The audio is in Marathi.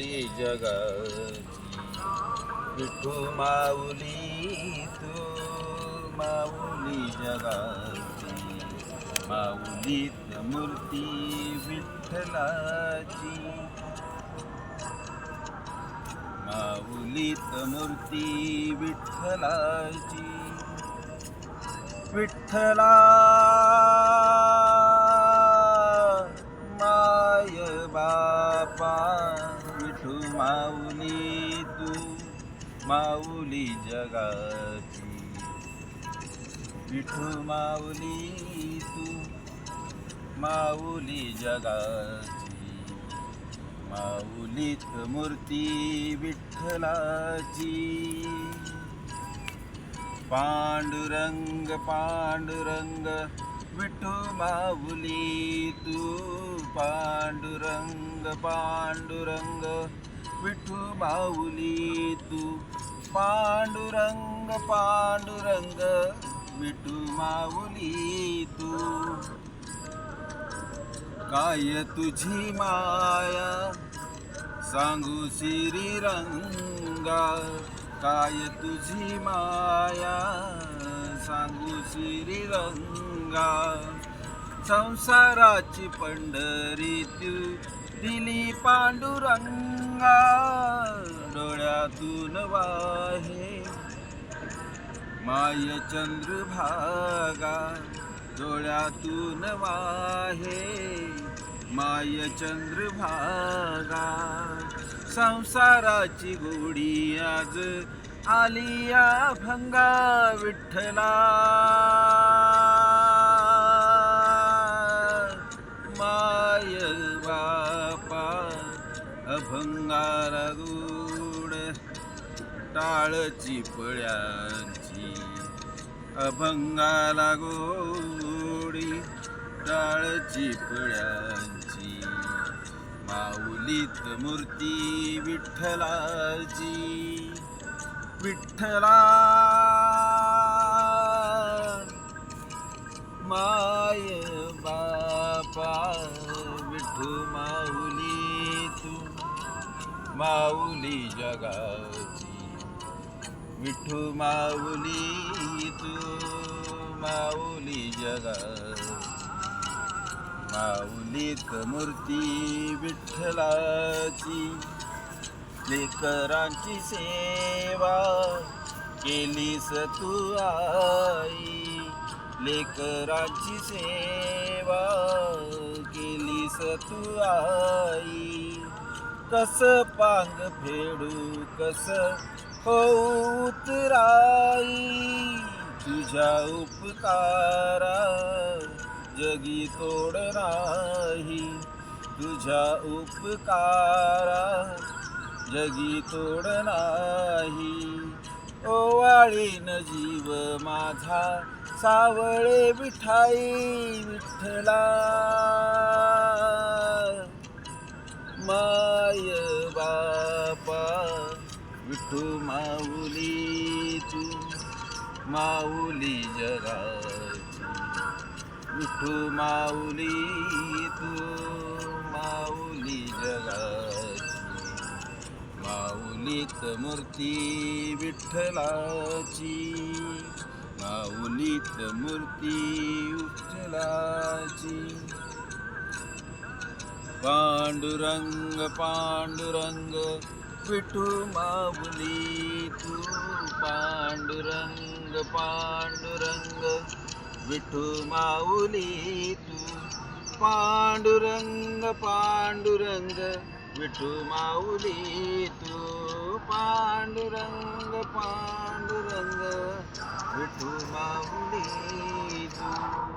माऊली जगाची, विठू माऊली तू माऊली जगाची, माऊलीत मूर्ती विठ्ठलाची, माऊलीत मूर्ती विठ्ठलाची. विठ्ठला माय बापा, विठू माऊली तू माऊली जगाची, विठू माऊली तू माऊली जगाची, माऊलीत मूर्ती विठ्ठलाची. पांडुरंग पांडुरंग विठू माऊली तू, पांडुरंग पांडुरंग विठू माऊली तू, पांडुरंग पांडुरंग विठू माऊली तू. काय तुझी माया सांगू श्रीरंगा, काय तुझी माया सांगू श्रीरंगा. संसाराची पंढरी तू दिली पांडुरंगा, डोळ्यातून वाहे माय चंद्रभागा, डोळ्यातून वाहे माय चंद्रभागा. संसाराची गोडी आज आली या भंगा, विठ्ठला माय बापा. अभंगाला गोड टाळची पळ्यांची, अभंगाला गोडी टाळची पळ्यांची, माऊलीत मूर्ती विठ्ठलाची. विठ्ठला माय बापा, विठू माऊली तू माऊली जगाची, विठू माऊली तू माऊली जगाची, माऊलीत मूर्ती विठ्ठलाची. लेकरांची सेवा केलीस तू आई, लेकरांची सेवा केलीस तू आई. कस पांग फेडू कस होऊ उतराई, तुझ्या उपकारा जगी तोड नाही, तुझ्या उपकारा जगी तोड नाही. ओवाळीन जीव माझा सावळे विठाई, विठ्ठला माय बापा. विठू माऊली तू माऊली जगाची, विठू माऊली तू माऊली जगाची, माऊलीत मूर्ती विठ्ठलाची, माऊलीत मूर्ती विठ्ठलाची. पांडुरंग पांडुरंग विठू माऊली तू, पांडुरंग पांडुरंग विठू माऊली तू, पांडुरंग पांडुरंग विठू माऊली तू, पांडुरंग पांडुरंग विठू माऊली तू.